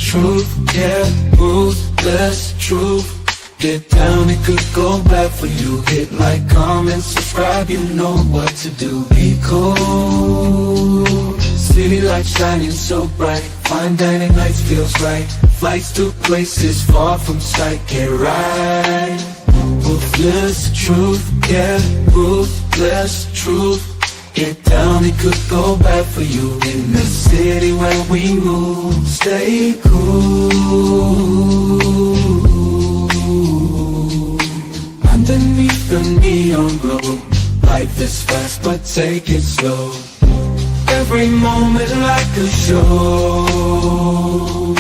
truth, yeah, ruthless truth. Get down, it could go bad for you. Hit like, comment, subscribe, you know what to do. Be cool. City lights shining so bright. Fine dining nights feels right. Flights to places far from sight. Get right. Ruthless truth, yeah, ruthless truth. Get down, it could go bad for you. In the city where we move, stay cool. Underneath the neon glow, life is fast but take it slow. Every moment like a show.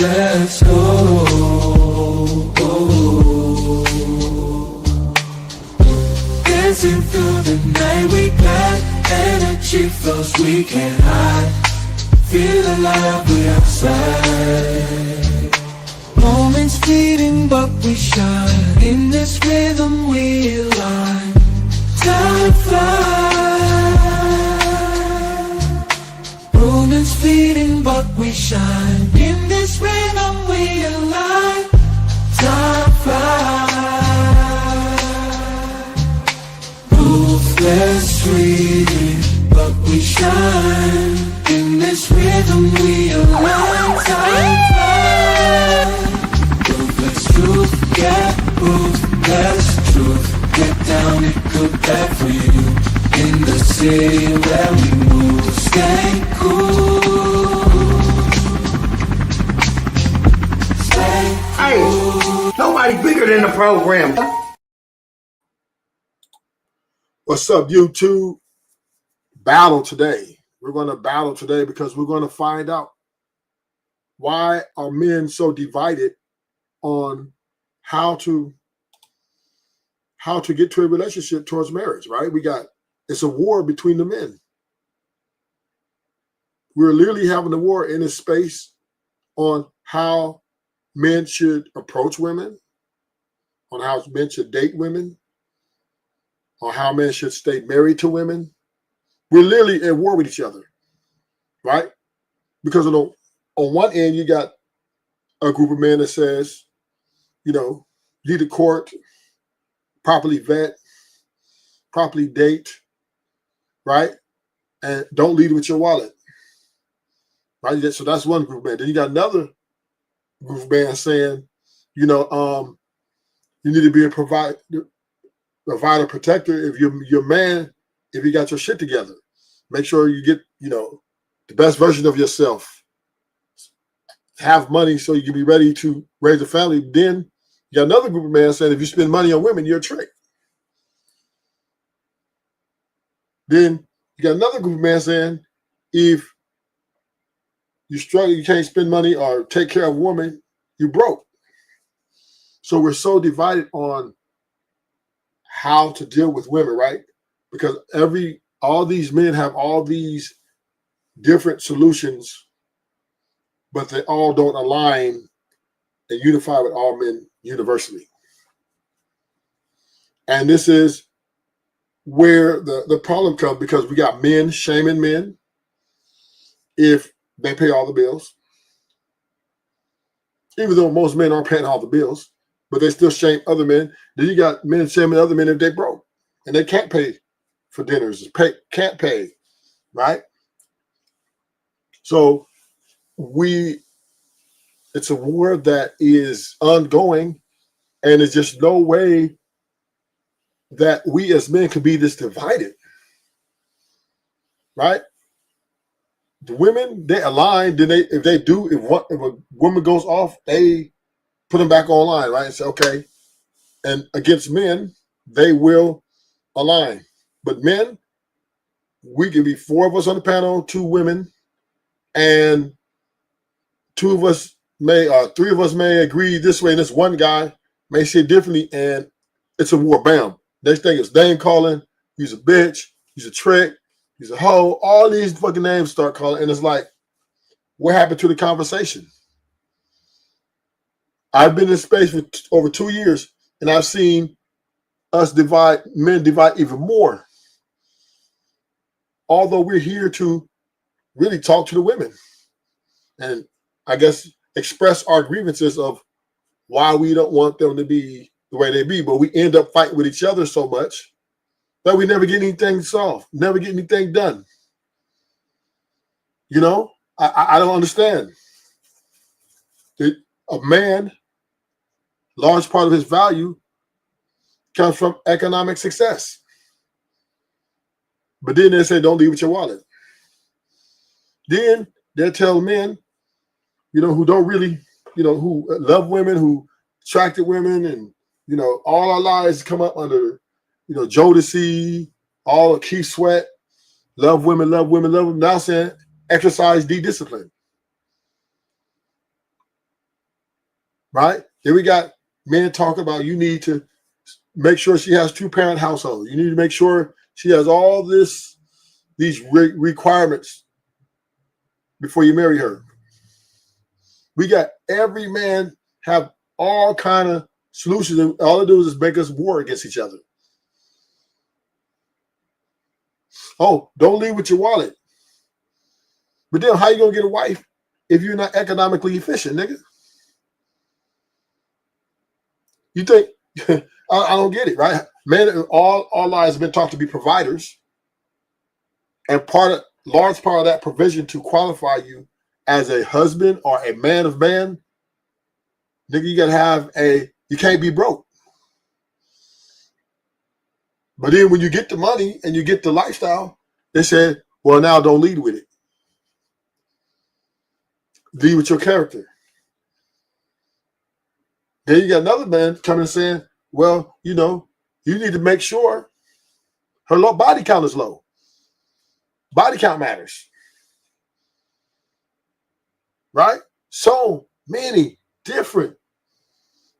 Let's go. Dancing through the night, we got energy flows we can't hide. Feel alive, we outside. Moments fleeting but we shine. In this rhythm we align. Time flies. Moments fleeting but we shine. In this rhythm we align. Time flies. Ruthless fleeting but we shine. In this rhythm we align. Time flies. Truth, yeah, ruthless truth. Get down, it could bad for you. In the city where we move, stay cool. Stay cool. Hey, nobody bigger than the program. What's up, YouTube? Battle today. We're going to battle today because we're going to find out why are men so divided on how to get to a relationship towards marriage, right? It's a war between the men. We're literally having a war in this space on how men should approach women, on how men should date women, on how men should stay married to women. We're literally at war with each other, right? Because on one end, you got a group of men that says, lead the court, properly vet, properly date, right? And don't lead with your wallet, right? So that's one group of men. Then you got another group of men saying, you need to be a provider, protector. If you're man, if you got your shit together, make sure you get, the best version of yourself. Have money so you can be ready to raise a family. Then you got another group of men saying if you spend money on women, you're a trick. Then you got another group of men saying if you struggle, you can't spend money or take care of a woman, you broke. So we're so divided on how to deal with women, right? Because all these men have all these different solutions, but they all don't align and unify with all men universally. And this is where the problem comes, because we got men shaming men if they pay all the bills. Even though most men aren't paying all the bills, but they still shame other men. Then you got men shaming other men if they broke and they can't pay for dinners, can't pay, right? So it's a war that is ongoing, and there's just no way that we as men can be this divided, right? The women, they align. Then if a woman goes off, they put them back online, right? And say, okay. And against men, they will align. But men, we can be 4 of us on the panel, 2 women, and 3 of us may agree this way, and this one guy may say differently, and it's a war. Bam. Next thing is name calling. He's a bitch. He's a trick. He's a hoe. All these fucking names start calling, and it's like, what happened to the conversation? I've been in space for over 2 years, and I've seen men divide even more. Although we're here to really talk to the women. And I guess express our grievances of why we don't want them to be the way they be, but we end up fighting with each other so much that we never get anything solved, never get anything done. You know, I don't understand. A man, large part of his value comes from economic success. But then they say, don't leave with your wallet. Then they'll tell men, you know, who don't really, you know, who love women, who attracted women, and, you know, all our lives come up under, you know, Jodeci, all of Keith Sweat, love women, love women, love them. Now saying exercise discipline. Right? Then we got men talking about you need to make sure she has 2-parent household. You need to make sure she has all these requirements before you marry her. We got every man have all kind of solutions, and all it do is make us war against each other. Oh, don't leave with your wallet. But then how you gonna get a wife if you're not economically efficient, nigga? You think I don't get it, right? Men, all our lives have been taught to be providers, and large part of that provision to qualify you as a husband or a man of man, nigga, you gotta have you can't be broke. But then when you get the money and you get the lifestyle, they said, well, now don't lead with it. Lead with your character. Then you got another man coming and saying, well, you know, you need to make sure her body count is low. Body count matters. Right? So many different.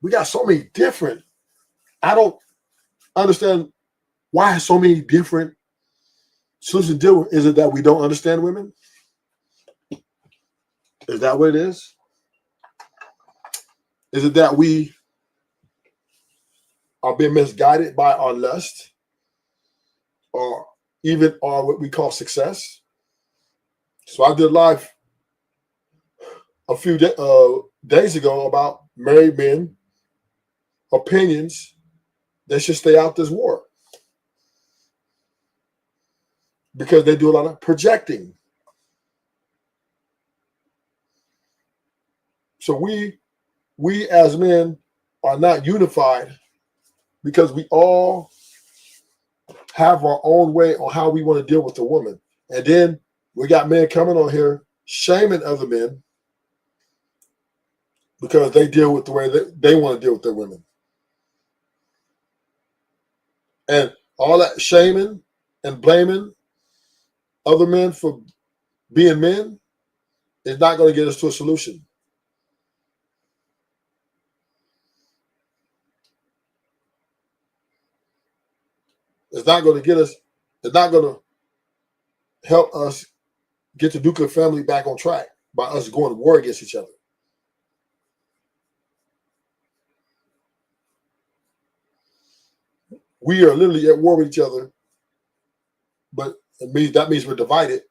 We got so many different. I don't understand why so many different solutions to deal with. Is it that we don't understand women? Is that what it is? Is it that we are being misguided by our lust or even our what we call success? So I did live a few days ago about married men opinions that should stay out this war because they do a lot of projecting. So we as men are not unified because we all have our own way on how we want to deal with the woman. And then we got men coming on here shaming other men because they deal with the way they want to deal with their women. And all that shaming and blaming other men for being men is not going to get us to a solution. It's not going to get us, it's not going to help us get the nuclear family back on track by us going to war against each other. We are literally at war with each other, but that means we're divided.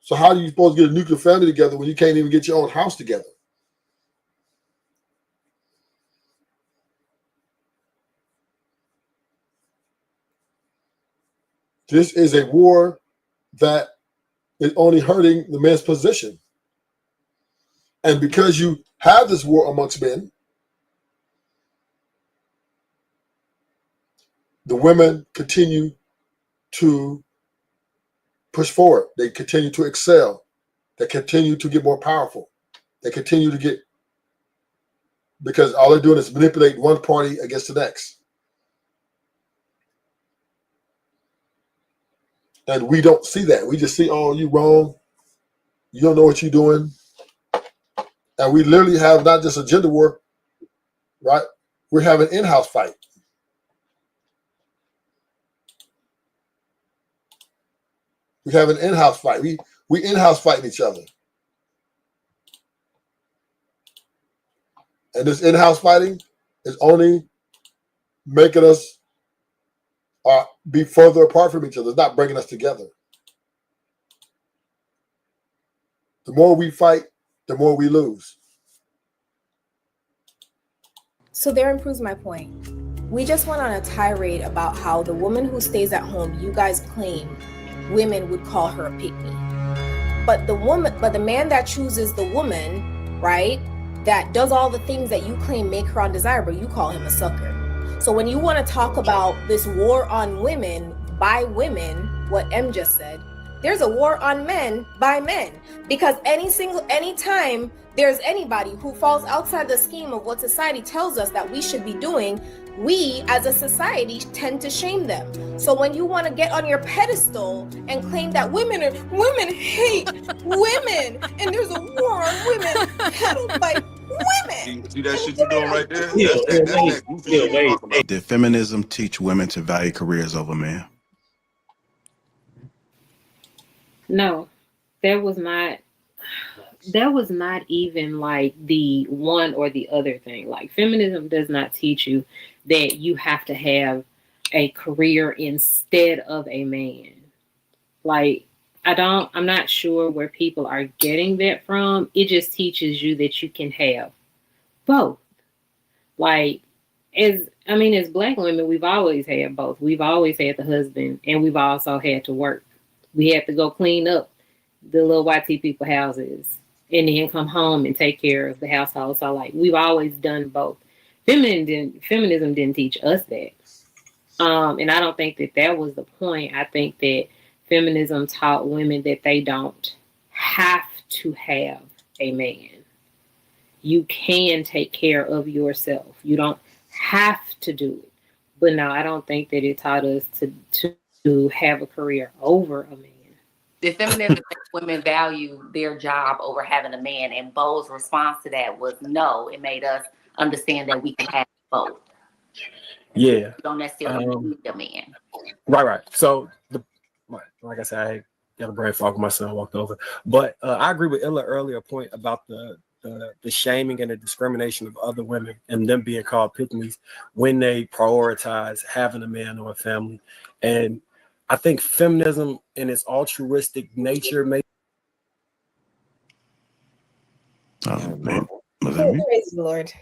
So how are you supposed to get a nuclear family together when you can't even get your own house together? This is a war that is only hurting the man's position. And because you have this war amongst men, the women continue to push forward. They continue to excel. They continue to get more powerful. They continue to get, because all they're doing is manipulate one party against the next. And we don't see that. We just see, oh, you wrong. You don't know what you're doing. And we literally have not just a gender war, right? We're having an in-house fight. We have an in-house fight. We in-house fighting each other. And this in-house fighting is only making us be further apart from each other. It's not bringing us together. The more we fight the more we lose. So therein proves my point. We just went on a tirade about how the woman who stays at home, you guys claim women would call her a pick-me. But the man that chooses the woman, right, that does all the things that you claim make her undesirable, you call him a sucker. So when you want to talk about this war on women by women, what M just said, there's a war on men by men. Because anytime there's anybody who falls outside the scheme of what society tells us that we should be doing, we as a society tend to shame them. So when you want to get on your pedestal and claim that women hate women and there's a war on women peddled by women. See that shit you doing right there? Yeah, That's that goofy shit you talking about. Did feminism teach women to value careers over men? No, that was not even like the one or the other thing. Like, feminism does not teach you that you have to have a career instead of a man. Like, I'm not sure where people are getting that from. It just teaches you that you can have both. Like, as Black women, we've always had both. We've always had the husband, and we've also had to work. We had to go clean up the little YT people houses and then come home and take care of the household. So, like, we've always done both. Feminism didn't teach us that. And I don't think that was the point. I think that feminism taught women that they don't have to have a man. You can take care of yourself. You don't have to do it. But no, I don't think that it taught us to have a career over a man. The feminism makes women value their job over having a man, and Bo's response to that was no. It made us understand that we can have both. Yeah, you don't necessarily need a man. Right. So, like I said, I got a brain fog. My son walked over, but I agree with Illa's earlier point about the shaming and the discrimination of other women and them being called pick-me's when they prioritize having a man or a family. And I think feminism in its altruistic nature may. Oh, man. Was that me? Praise the Lord.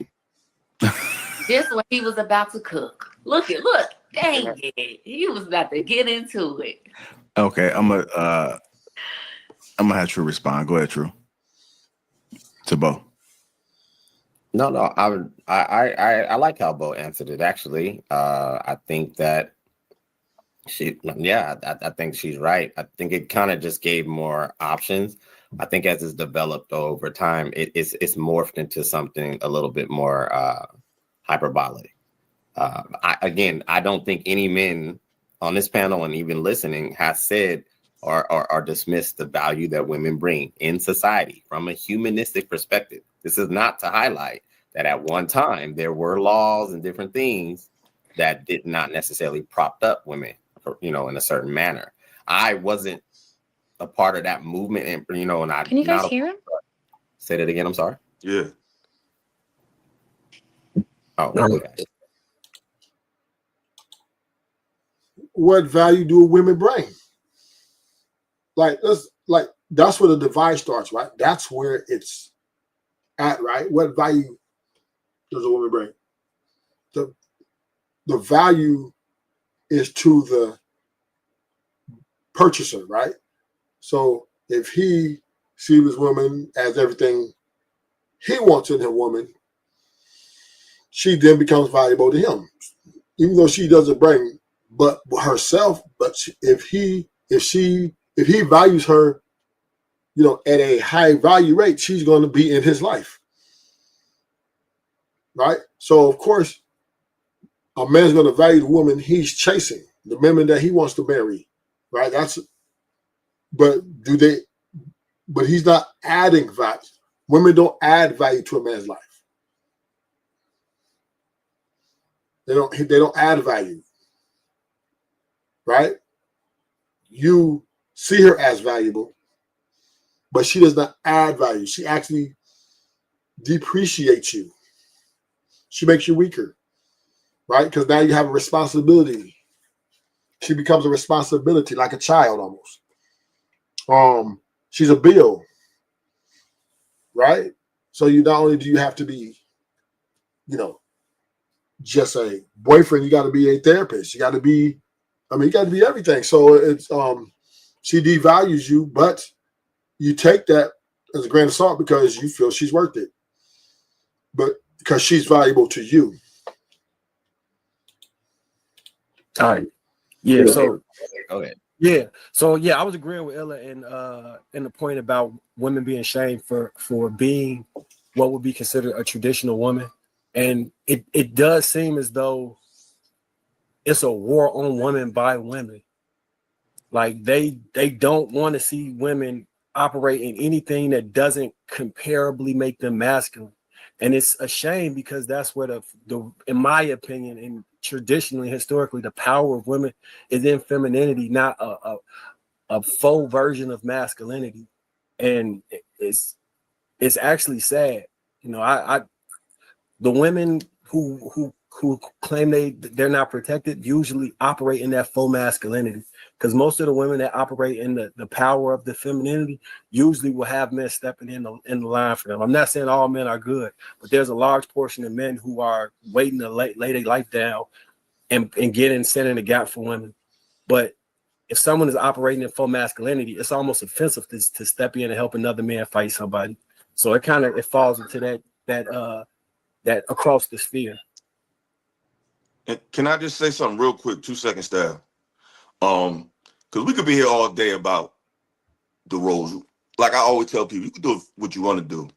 Just when he was about to cook. Look, dang it. He was about to get into it. Okay, I'm gonna have True respond. Go ahead, True. To Bo. No, I like how Bo answered it. Actually, I think that I think she's right. I think it kind of just gave more options. I think as it's developed over time, it's morphed into something a little bit more hyperbolic. I don't think any men on this panel and even listening has said or dismissed the value that women bring in society from a humanistic perspective. This is not to highlight that at one time there were laws and different things that did not necessarily propped up women, in a certain manner. I wasn't a part of that movement, and Can you guys hear him? Say that again. I'm sorry. Yeah. Oh, okay. What value do women bring? That's where the divide starts, right? That's where it's at, right? What value does a woman bring? The value is to the purchaser, right? So if he sees his woman as everything he wants in a woman, she then becomes valuable to him, even though she doesn't bring but herself. But if he values her, at a high value rate, she's going to be in his life, right? So of course, a man's going to value the woman he's chasing, the women that he wants to marry, right? But he's not adding value. Women don't add value to a man's life. They don't add value, right? You see her as valuable, but she does not add value. She actually depreciates you. She makes you weaker, right? Because now you have a responsibility. She becomes a responsibility, like a child almost. She's a bill. right? So you not only do you have to be, you know, just a boyfriend, you got to be a therapist. You got to be, you got to be everything. So it's she devalues you, but you take that as a grain of salt because you feel she's worth it, but because she's valuable to you. All right. Yeah. So Go ahead. yeah. So yeah, I was agreeing with Ella in the point about women being shamed for being what would be considered a traditional woman. And it does seem as though it's a war on women by women. Like they don't want to see women operate in anything that doesn't comparably make them masculine. And it's a shame because that's where the in my opinion, and traditionally, historically, the power of women is in femininity, not a full version of masculinity. And it's actually sad. You know, the women who claim they're not protected usually operate in that full masculinity, because most of the women that operate in the power of the femininity usually will have men stepping in the line for them. I'm not saying all men are good, but there's a large portion of men who are waiting to lay their life down and stand in the gap for women. But if someone is operating in full masculinity, it's almost offensive to step in and help another man fight somebody. So it falls into that across the sphere. And can I just say something real quick? 2 seconds, Stab. Because we could be here all day about the roles. Like I always tell people, you can do what you want to do.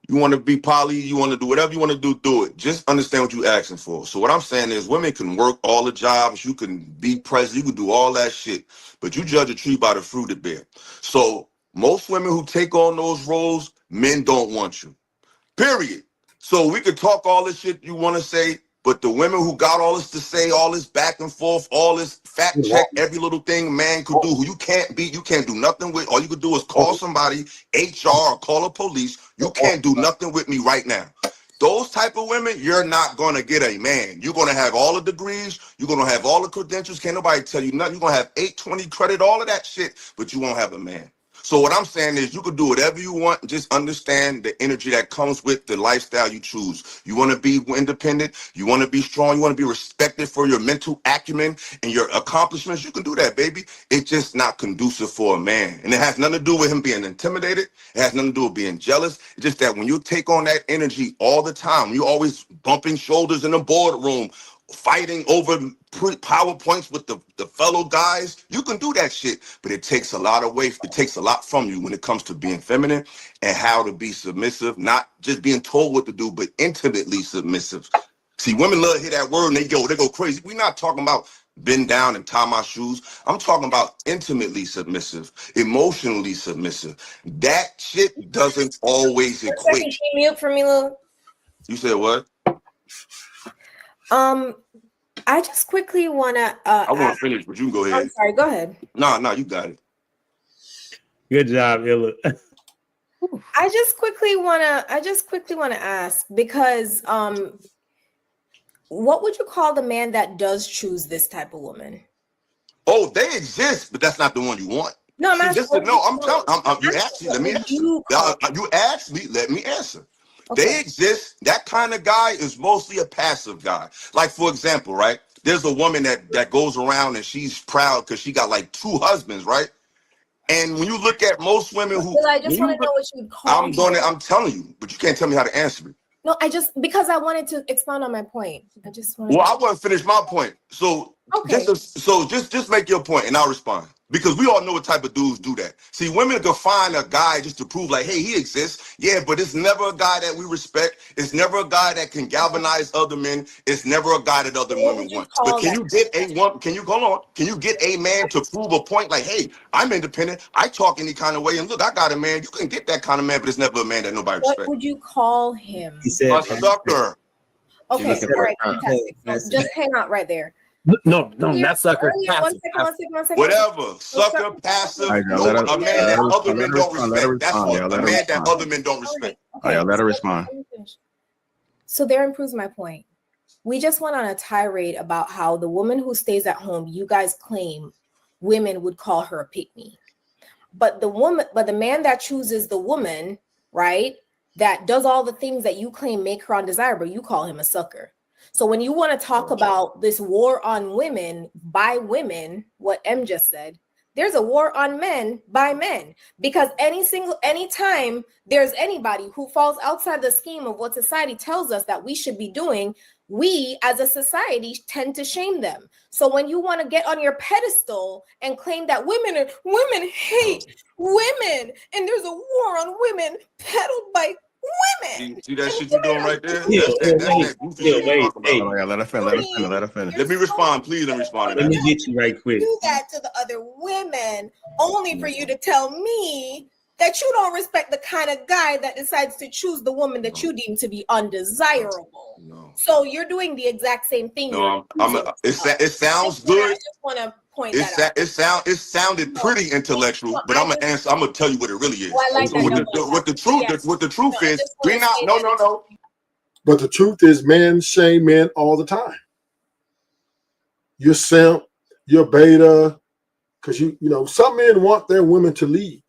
You want to be poly, you want to do whatever you want to do it. Just understand what you're asking for. So what I'm saying is women can work all the jobs, you can be president, you can do all that shit, but you judge a tree by the fruit it bear. So most women who take on those roles, men don't want you. Period. So we could talk all this shit you want to say, but the women who got all this to say, all this back and forth, all this fact check, every little thing man could do, who you can't beat, you can't do nothing with. All you could do is call somebody, HR, or call a police. You can't do nothing with me right now. Those type of women, you're not going to get a man. You're going to have all the degrees. You're going to have all the credentials. Can't nobody tell you nothing. You're going to have 820 credit, all of that shit, but you won't have a man. So what I'm saying is you could do whatever you want. Just understand the energy that comes with the lifestyle you choose. You want to be independent. You want to be strong. You want to be respected for your mental acumen and your accomplishments. You can do that, baby. It's just not conducive for a man. And it has nothing to do with him being intimidated. It has nothing to do with being jealous. It's just that when you take on that energy all the time, you're always bumping shoulders in the boardroom, fighting over PowerPoints with the fellow guys, you can do that shit, but it takes a lot of weight. It takes a lot from you when it comes to being feminine and how to be submissive, not just being told what to do, but intimately submissive. See, women love to hear that word and they go crazy. We're not talking about bend down and tie my shoes. I'm talking about intimately submissive, emotionally submissive. That shit doesn't always equate. Can you mute for me, Lou? You said what? I just quickly want to. I want to finish, but you can go ahead. I'm sorry. Go ahead. No, you got it. Good job, Illa. I just quickly want to ask, because what would you call the man that does choose this type of woman? Oh, they exist, but that's not the one you want. No, I'm asking. You asked me. Let me answer. You asked me. Let me answer. Okay. They exist. That kind of guy is mostly a passive guy. Like, for example, right? There's a woman that goes around and she's proud because she got like 2 husbands, right? And when you look at most women who, I just want to know what you would call. I'm telling you, but you can't tell me how to answer it. No, because I wanted to expound on my point. I want to finish my point. So okay. Just make your point and I'll respond. Because we all know what type of dudes do that. See, women can find a guy just to prove like, hey, he exists. Yeah, but it's never a guy that we respect. It's never a guy that can galvanize other men. It's never a guy that other women want. But can you get a man to prove a point like, hey, I'm independent. I talk any kind of way. And look, I got a man. You can get that kind of man, but it's never a man that nobody respects. What would you call him? He said a sucker. Okay, all right, fantastic. So just hang out right there. No, not sucker. One second. Whatever. Sucker, passive, a man that other men don't respect. That's what a man that other men don't respect. Okay, let her respond. So there improves my point. We just went on a tirade about how the woman who stays at home, you guys claim women would call her a pick-me. But the man that chooses the woman, right, that does all the things that you claim make her undesirable, you call him a sucker. So when you want to talk about this war on women by women, what M just said, there's a war on men by men, because anytime there's anybody who falls outside the scheme of what society tells us that we should be doing, we as a society tend to shame them. So when you want to get on your pedestal and claim that women hate women and there's a war on women peddled by women. See that shit you're doing right there? Yeah, That's that goofy shit you're talking hey. about. Oh, yeah, let her finish. Let me respond. Please let me respond to Let that. me get you right quick. Do that to the other women only for you to tell me that you don't respect the kind of guy that decides to choose the woman that you deem to be undesirable. No. So you're doing the exact same thing. No, it sounds I good. just want to point that out. It sounded pretty intellectual, but I'm gonna tell you what it really is. Oh, I like So that. what the truth I is, just we wanna not say no that. no no. But the truth is, men shame men all the time. You're simp, you're beta, because you know some men want their women to lead.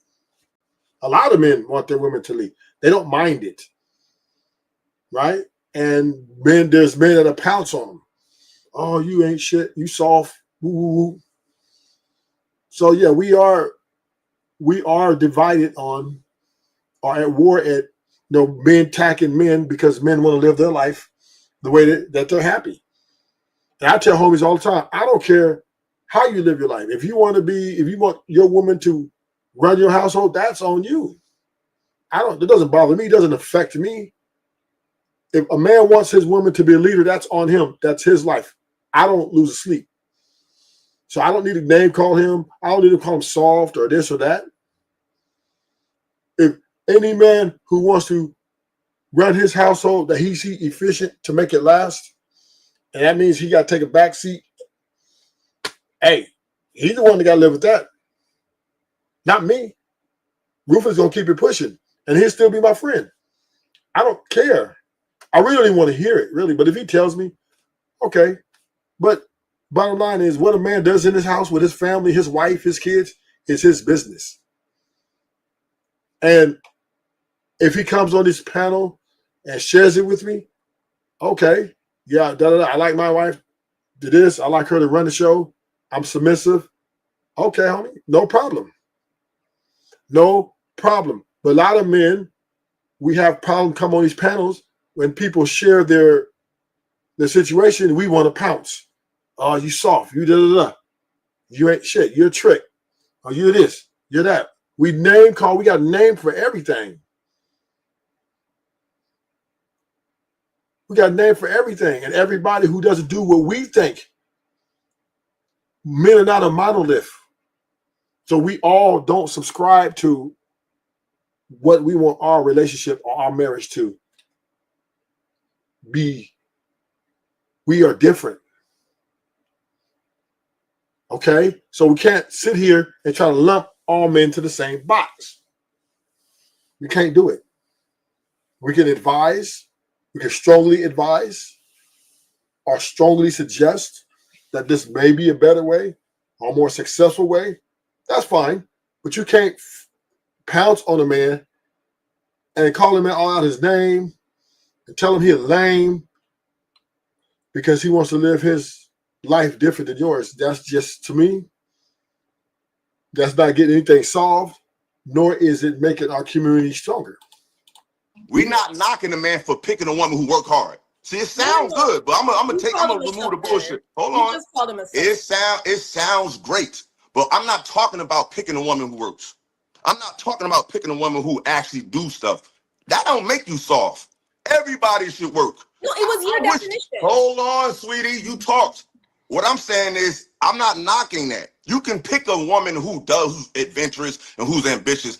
A lot of men want their women to lead. They don't mind it, right? And there's men that pounce on them. Oh, you ain't shit. You soft. Woo, woo, woo. So yeah, we are divided on, or at war at, men attacking men because men want to live their life the way that they're happy. And I tell homies all the time, I don't care how you live your life. If you want your woman to run your household, that's on you. It doesn't bother me. It doesn't affect me. If a man wants his woman to be a leader, that's on him. That's his life. I don't lose sleep. So I don't need to name call him. I don't need to call him soft or this or that. If any man who wants to run his household that he see efficient to make it last, and that means he got to take a back seat, hey, he's the one that got to live with that. Not me. Rufus going to keep it pushing, and he'll still be my friend. I don't care. I really don't even want to hear it, really. But if he tells me, okay. But bottom line is, what a man does in his house with his family, his wife, his kids, is his business. And if he comes on this panel and shares it with me, okay, yeah, I like my wife to this. I like her to run the show. I'm submissive. Okay, homie, no problem. No problem. But a lot of men, we have problems come on these panels when people share their situation. We want to pounce. Oh, you soft. You da-da-da. You ain't shit. You're a trick. Oh, you're this. You're that. We name call. We got a name for everything. We got a name for everything. And everybody who doesn't do what we think. Men are not a monolith. So we all don't subscribe to what we want our relationship or our marriage to be. We are different. Okay? So we can't sit here and try to lump all men into the same box. We can't do it. We can advise. We can strongly advise or strongly suggest that this may be a better way or a more successful way. That's fine. But you can't pounce on a man and call him all out his name and tell him he's lame because he wants to live his life different than yours. That's just, to me, that's not getting anything solved, nor is it making our community stronger. We're not knocking a man for picking a woman who work hard. See, it sounds good, but I'm gonna remove the bullshit. Hold on. Just called him a It sounds great, but I'm not talking about picking a woman who works. I'm not talking about picking a woman who actually do stuff. That don't make you soft. Everybody should work. No, it was your definition. Hold on, sweetie. You talked. What I'm saying is, I'm not knocking that. You can pick a woman who's adventurous and who's ambitious.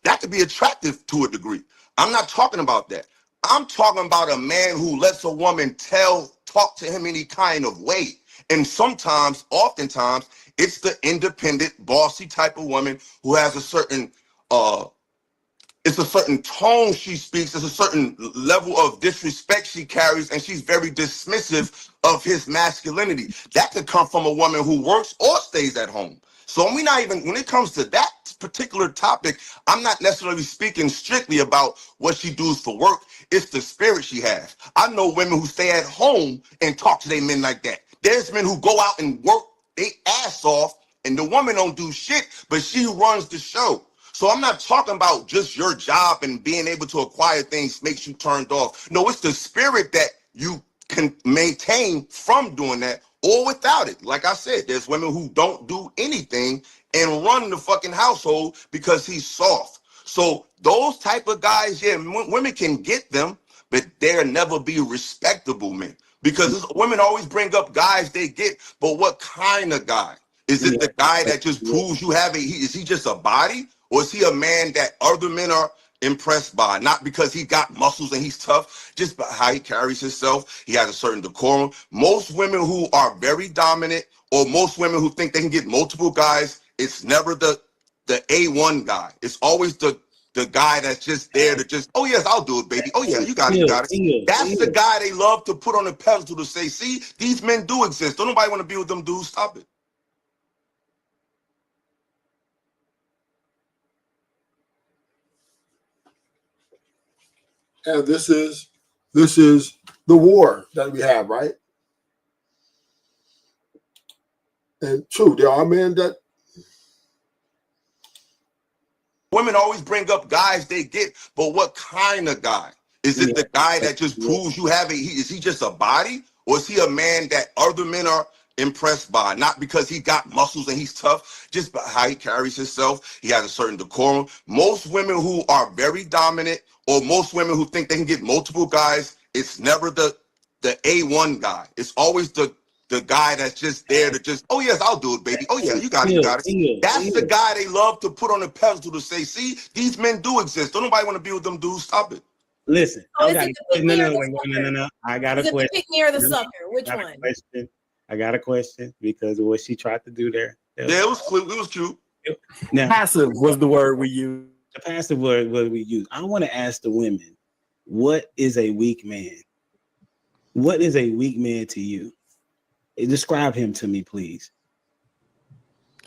That could be attractive to a degree. I'm not talking about that. I'm talking about a man who lets a woman talk to him any kind of way. And oftentimes, it's the independent, bossy type of woman who has a certain tone she speaks, it's a certain level of disrespect she carries, and she's very dismissive of his masculinity. That could come from a woman who works or stays at home. So we not even, when it comes to that particular topic, I'm not necessarily speaking strictly about what she does for work. It's the spirit she has. I know women who stay at home and talk to their men like that. There's men who go out and work their ass off, and the woman don't do shit, but she runs the show. So I'm not talking about just your job and being able to acquire things makes you turned off. No, it's the spirit that you can maintain from doing that or without it. Like I said, there's women who don't do anything and run the fucking household because he's soft. So those type of guys, yeah, women can get them, but they'll never be respectable men. Because women always bring up guys they get, but what kind of guy? Is it the guy that just proves you have is he just a body? Or is he a man that other men are impressed by? Not because he got muscles and he's tough, just by how he carries himself. He has a certain decorum. Most women who are very dominant, or most women who think they can get multiple guys, it's never the A1 guy. It's always the guy that's just there to just, oh yes, I'll do it, baby. Oh yeah, you got it, you got it. That's the guy they love to put on the pedestal to say, see, these men do exist. Don't nobody want to be with them dudes. Stop it. And this is the war that we have, right? And true, there are men that women always bring up guys they get, but what kind of guy? Is it the guy that just proves you have is he just a body? Or is he a man that other men are impressed by? Not because he got muscles and he's tough, just by how he carries himself. He has a certain decorum. Most women who are very dominant, or most women who think they can get multiple guys, it's never the A1 guy. It's always the guy that's just there to just, oh yes, I'll do it, baby. Oh yeah, you got it, you got it. That's the guy they love to put on the pedestal to say, see, these men do exist. Don't nobody want to be with them dudes. Stop it. Listen, Oh, no. I got a Is it the question. pick me or the sucker? Which one? I got a question because of what she tried to do there. Yeah, it was cute. Now, Passive was the word we used. the passive word we use. I want to ask the women, what is a weak man? What is a weak man to you? Describe him to me, please.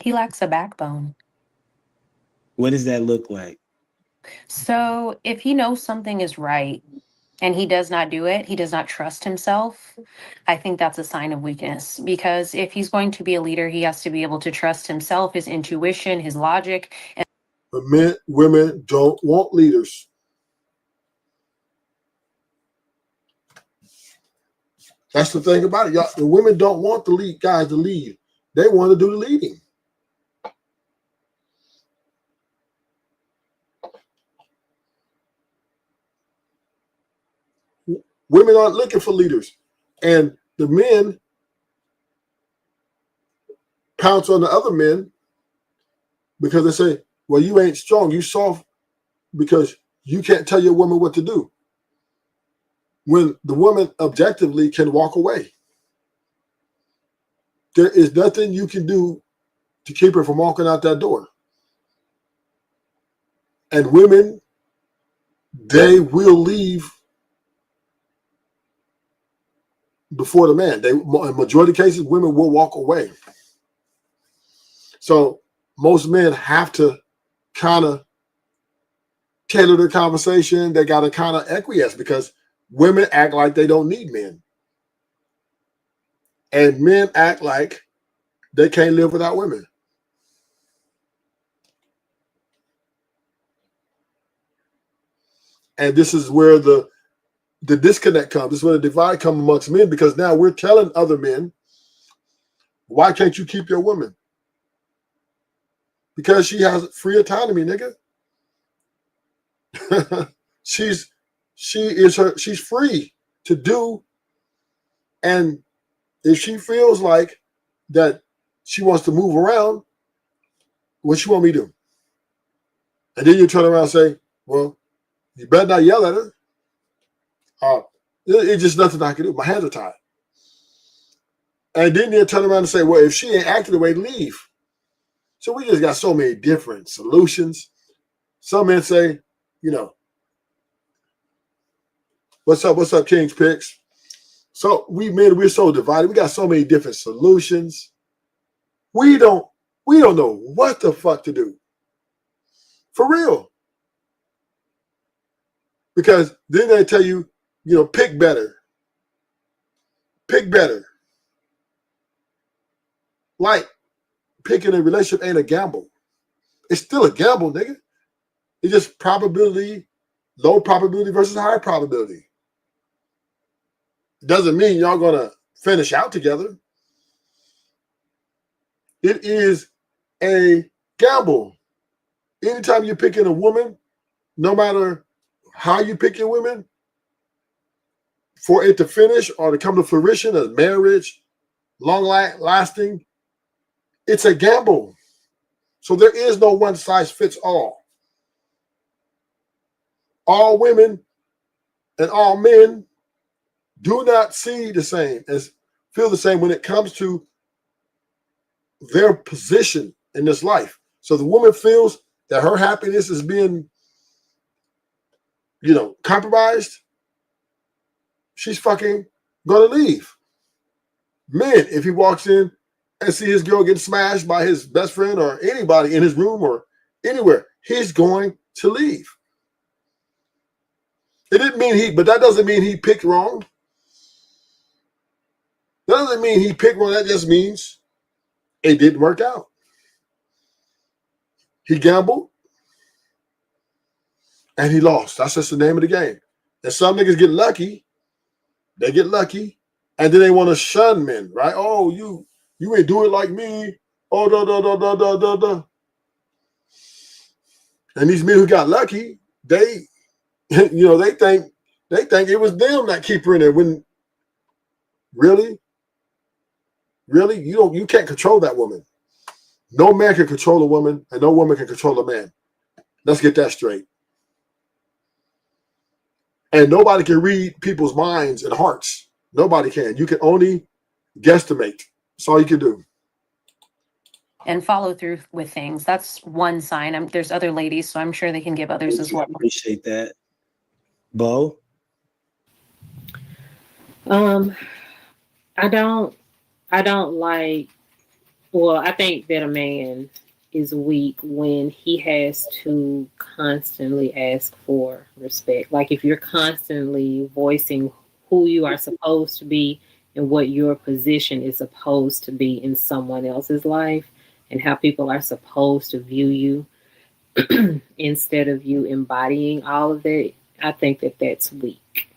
He lacks a backbone. What does that look like? So if he knows something is right and he does not do it, he does not trust himself, I think that's a sign of weakness. Because if he's going to be a leader, he has to be able to trust himself, his intuition, his logic. But women don't want leaders. That's the thing about it. Y'all, the women don't want the lead guys to lead. They want to do the leading. Women aren't looking for leaders. And the men pounce on the other men because they say, well, you ain't strong, you soft because you can't tell your woman what to do. When the woman objectively can walk away. There is nothing you can do to keep her from walking out that door. And women, they will leave before the man. In majority of cases, women will walk away. So most men have to kind of tailor the conversation. They got to kind of acquiesce because women act like they don't need men. And men act like they can't live without women. And this is where the disconnect comes. This is where the divide comes amongst men, because now we're telling other men, why can't you keep your woman? Because she has free autonomy, nigga. She's free to do. And if she feels like that she wants to move around, what she want me to do? And then you turn around and say, well, you better not yell at her. It's just nothing I can do. My hands are tied. And then you turn around and say, well, if she ain't acting the way, leave. So we just got so many different solutions. Some men say, you know, what's up, King's Picks? So we're so divided. We got so many different solutions. We don't We don't know what the fuck to do. For real. Because then they tell you, pick better. Pick better. Like, picking a relationship ain't a gamble. It's still a gamble, nigga. It's just probability, low probability versus high probability. Doesn't mean y'all gonna finish out together. It is a gamble. Anytime you're picking a woman, no matter how you pick your women, for it to finish or to come to fruition, a marriage, long lasting, it's a gamble. So there is no one size fits all. All women and all men do not see the same and feel the same when it comes to their position in this life. So the woman feels that her happiness is being, compromised. She's fucking gonna leave. Men, if he walks in and see his girl getting smashed by his best friend or anybody in his room or anywhere, he's going to leave. It didn't mean but that doesn't mean he picked wrong. That doesn't mean he picked wrong. That just means it didn't work out. He gambled and he lost. That's just the name of the game. And some niggas get lucky. They get lucky, and then they want to shun men, right? Oh, you ain't do it like me. Oh, da. And these men who got lucky, they think it was them that keep her in there. When really, you can't control that woman. No man can control a woman, and no woman can control a man. Let's get that straight. And nobody can read people's minds and hearts. Nobody can. You can only guesstimate. That's all you can do. And follow through with things. That's one sign. There's other ladies, so I'm sure they can give others as well. Appreciate that. Bo? I don't like, well, I think that a man is weak when he has to constantly ask for respect. Like if you're constantly voicing who you are supposed to be and what your position is supposed to be in someone else's life and how people are supposed to view you instead of you embodying all of it, I think that that's weak.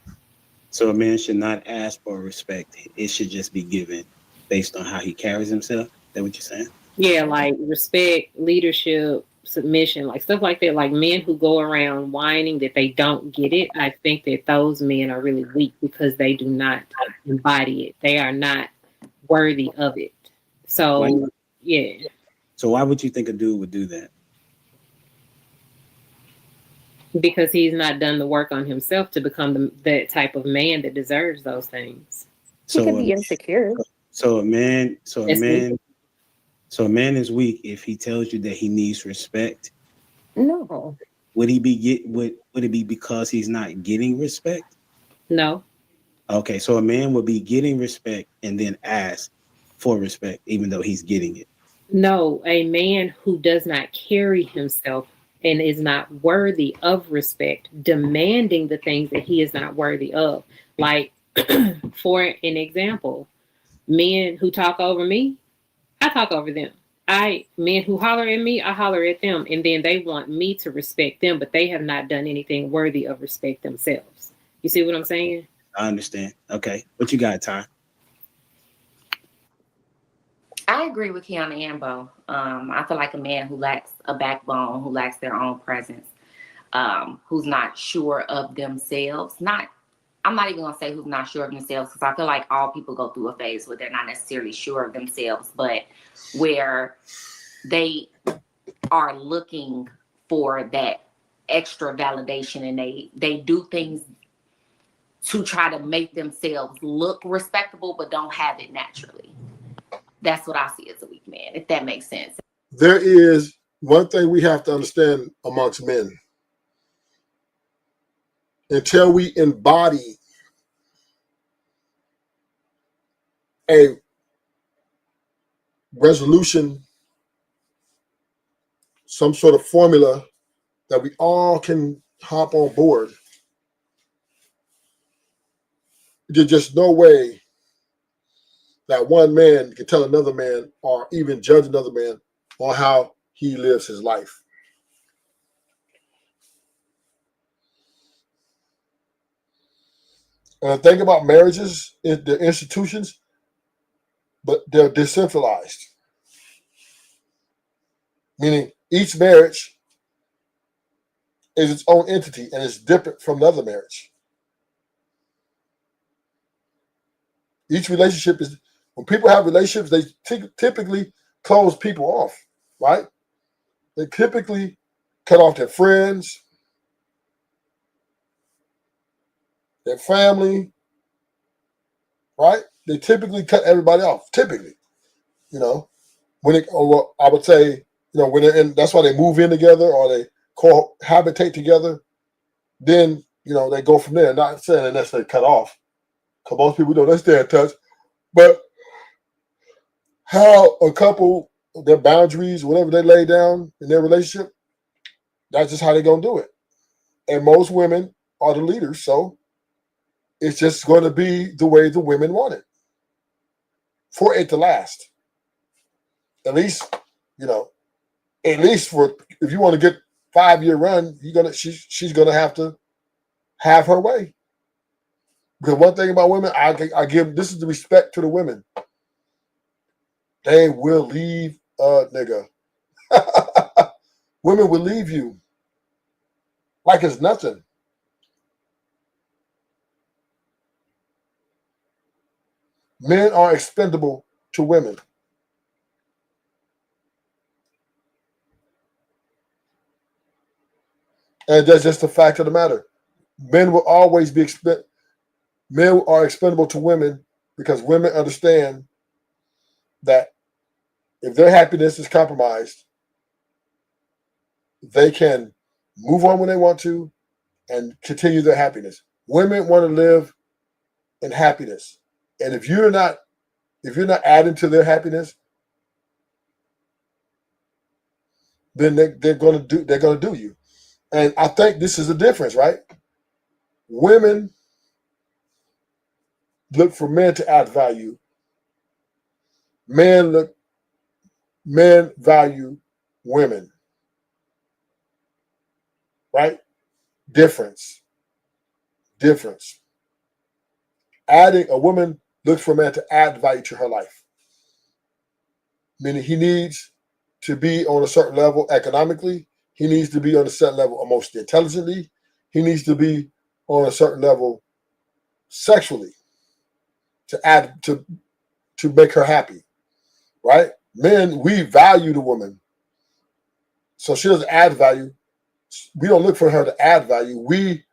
So a man should not ask for respect. It should just be given based on how he carries himself. Is that what you're saying? Yeah, like respect, leadership, submission, like stuff like that. Like men who go around whining that they don't get it, I think that those men are really weak because they do not embody it. They are not worthy of it. So, yeah. So why would you think a dude would do that? Because he's not done the work on himself to become that type of man that deserves those things. He could be insecure. So a man is weak if he tells you that he needs respect. No. Would it be because he's not getting respect? No. Okay, so a man would be getting respect and then ask for respect, even though he's getting it. No, a man who does not carry himself and is not worthy of respect, demanding the things that he is not worthy of. Like, for an example, men who talk over me, I talk over them. Men who holler at me, I holler at them. And then they want me to respect them, but they have not done anything worthy of respect themselves. You see what I'm saying? I understand. Okay. What you got, Ty? I agree with Kiana and Bo. I feel like a man who lacks a backbone, who lacks their own presence, who's not sure of themselves. I'm not even going to say who's not sure of themselves, because I feel like all people go through a phase where they're not necessarily sure of themselves, but where they are looking for that extra validation, and they do things to try to make themselves look respectable, but don't have it naturally. That's what I see as a weak man, if that makes sense. There is one thing we have to understand amongst men. Until we embody a resolution some sort of formula that we all can hop on board, there's just no way that one man can tell another man or even judge another man on how he lives his life. And the thing about marriages is they're institutions, but they're decentralized. Meaning each marriage is its own entity and it's different from another marriage. Each relationship is, when people have relationships, they typically close people off, right? They typically cut off their friends, their family, right? They typically cut everybody off. Typically, you know, when it, or I would say, you know, when they're in, that's why they move in together or they cohabitate together. Then, you know, they go from there. Not saying they necessarily cut off, because most people don't. They stay in touch. But how a couple, their boundaries, whatever they lay down in their relationship, that's just how they're gonna do it. And most women are the leaders, so it's just going to be the way the women want it for it to last. At least, you know, at least for, if you want to get 5-year run, she's gonna have to have her way. Because one thing about women, I give, this is the respect to the women. They will leave a nigga. Women will leave you like it's nothing. Men are expendable to women. And that's just the fact of the matter. Men will always be men are expendable to women because women understand that if their happiness is compromised, they can move on when they want to and continue their happiness. Women want to live in happiness. And if you're not adding to their happiness, then they're gonna do you. And I think this is the difference, right? Women look for men to add value. Men value women. Right? Difference. Adding, a woman looks for a man to add value to her life. Meaning he needs to be on a certain level economically. He needs to be on a certain level emotionally, intelligently. He needs to be on a certain level sexually to add to make her happy. Right? Men, we value the woman. So she doesn't add value. We don't look for her to add value. We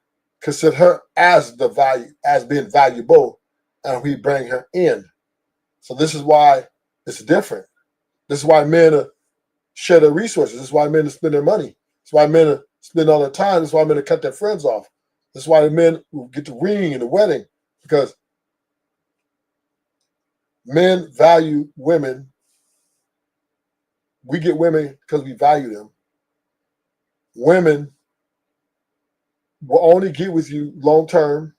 consider her as the value, as being valuable, and we bring her in. So this is why it's different. This is why men share their resources. This is why men spend their money. This is why men spend all their time. This is why men cut their friends off. This is why men get the ring and the wedding, because men value women. We get women because we value them. Women will only get with you long term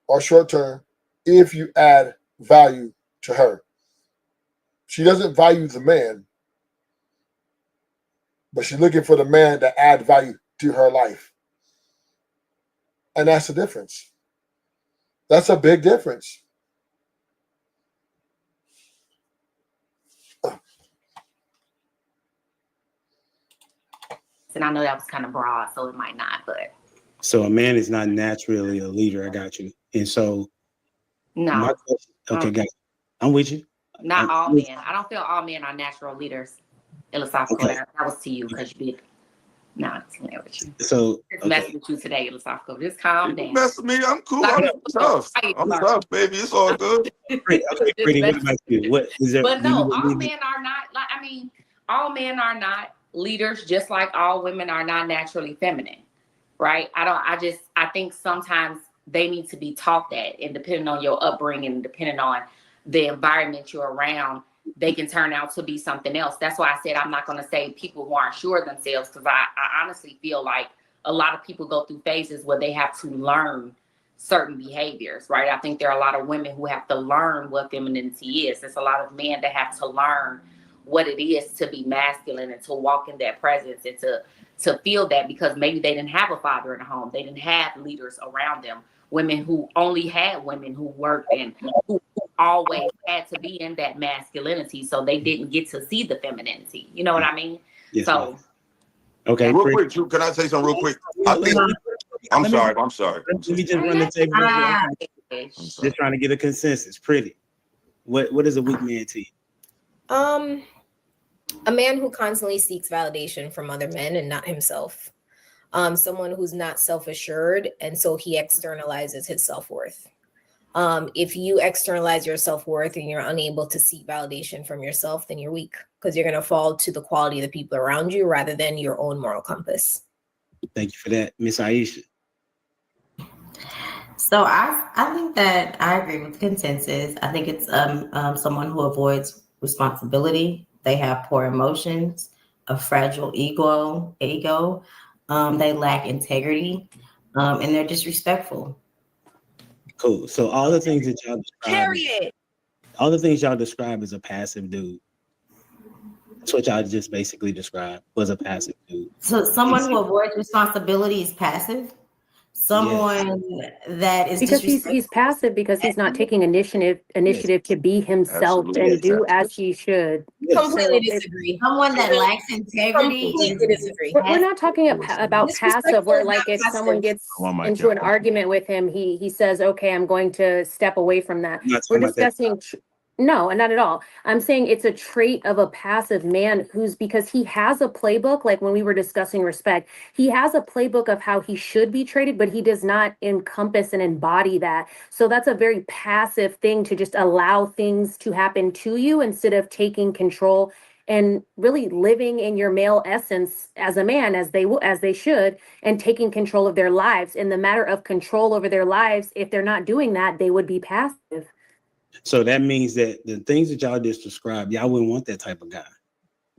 or short term if you add value to her. She doesn't value the man, but she's looking for the man that add value to her life. And that's the difference. That's a big difference. And I know that was kind of broad, so it might not, but. So a man is not naturally a leader. I got you. And so. No. My question, okay, guys, I'm with you. Not all men. I don't feel all men are natural leaders. Philosophical. Okay. That was to you because you did. No, I'm playing with you. So Just messing with you today, philosophical. Just calm down. Mess with me, I'm cool. I'm tough. I'm tough, baby. It's all good. Pretty, what about you? What is there? But no, all men are not. Like, I mean, all men are not leaders, just like all women are not naturally feminine, right? I think sometimes they need to be taught that, and depending on your upbringing, depending on the environment you're around, they can turn out to be something else. That's why I said I'm not going to say people who aren't sure of themselves, because I honestly feel like a lot of people go through phases where they have to learn certain behaviors, right? I think there are a lot of women who have to learn what femininity is. There's a lot of men that have to learn what it is to be masculine and to walk in that presence and to feel that, because maybe they didn't have a father in the home. They didn't have leaders around them. Women who only had women who worked and who always had to be in that masculinity, so they didn't get to see the femininity. You know what I mean? Yes, So, ma'am. Okay, Real quick, Drew, can I say something real quick? I think I'm sorry. Let me just run the table. Just trying to get a consensus. Pretty. What is a weak man to you? A man who constantly seeks validation from other men and not himself. Someone who's not self-assured, and so he externalizes his self-worth. If you externalize your self-worth and you're unable to seek validation from yourself, then you're weak, because you're going to fall to the quality of the people around you rather than your own moral compass. Thank you for that, Miss Aisha. So I think that I agree with consensus. I think it's someone who avoids responsibility. They have poor emotions, a fragile ego. They lack integrity, and they're disrespectful. Cool. So all the things that y'all describe, all the things y'all describe as a passive dude. That's what y'all just basically described, was a passive dude. So someone who avoids responsibility is passive. Someone that is because he's passive because he's not taking initiative to be himself and do as he should. Completely disagree. Someone that lacks integrity. Completely disagree. We're not talking about passive where, like, if someone gets into an argument with him, he says, okay, I'm going to step away from that. We're discussing no, not at all. I'm saying it's a trait of a passive man because he has a playbook. Like when we were discussing respect, he has a playbook of how he should be treated, but he does not encompass and embody that. So that's a very passive thing, to just allow things to happen to you instead of taking control and really living in your male essence as a man, as they should, and taking control of their lives. In the matter of control over their lives, if they're not doing that, they would be passive. So that means that the things that y'all just described, y'all wouldn't want that type of guy,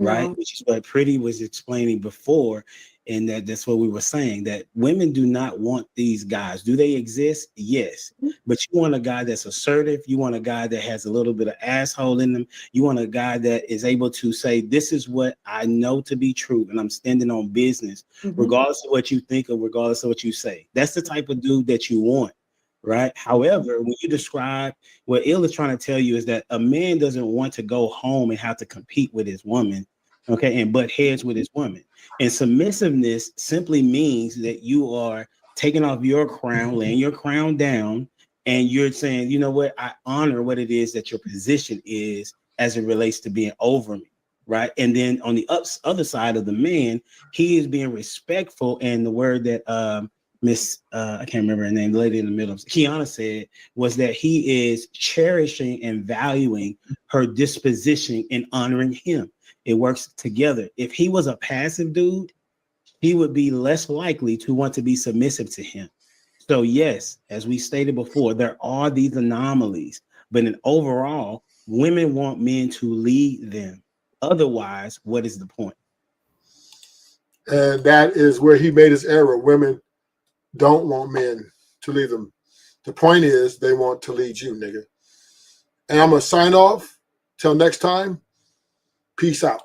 right? No. Which is what Pretty was explaining before, and that's what we were saying, that women do not want these guys. Do they exist? Yes. But you want a guy that's assertive. You want a guy that has a little bit of asshole in them. You want a guy that is able to say, this is what I know to be true, and I'm standing on business, regardless of what you think or regardless of what you say. That's the type of dude that you want. Right. However, when you describe what Il is trying to tell you is that a man doesn't want to go home and have to compete with his woman, okay, and butt heads with his woman. And submissiveness simply means that you are taking off your crown, laying your crown down, and you're saying, you know what, I honor what it is that your position is as it relates to being over me. Right. And then on the other side of the man, he is being respectful. And the word that Miss, I can't remember her name, the lady in the middle, Kiana said, was that he is cherishing and valuing her disposition and honoring him. It works together. If he was a passive dude, he would be less likely to want to be submissive to him. So yes, as we stated before, there are these anomalies, but in overall, women want men to lead them. Otherwise, what is the point? And that is where he made his error. Women don't want men to lead them. The point is they want to lead you, nigga. And I'm going to sign off. Till next time. Peace out.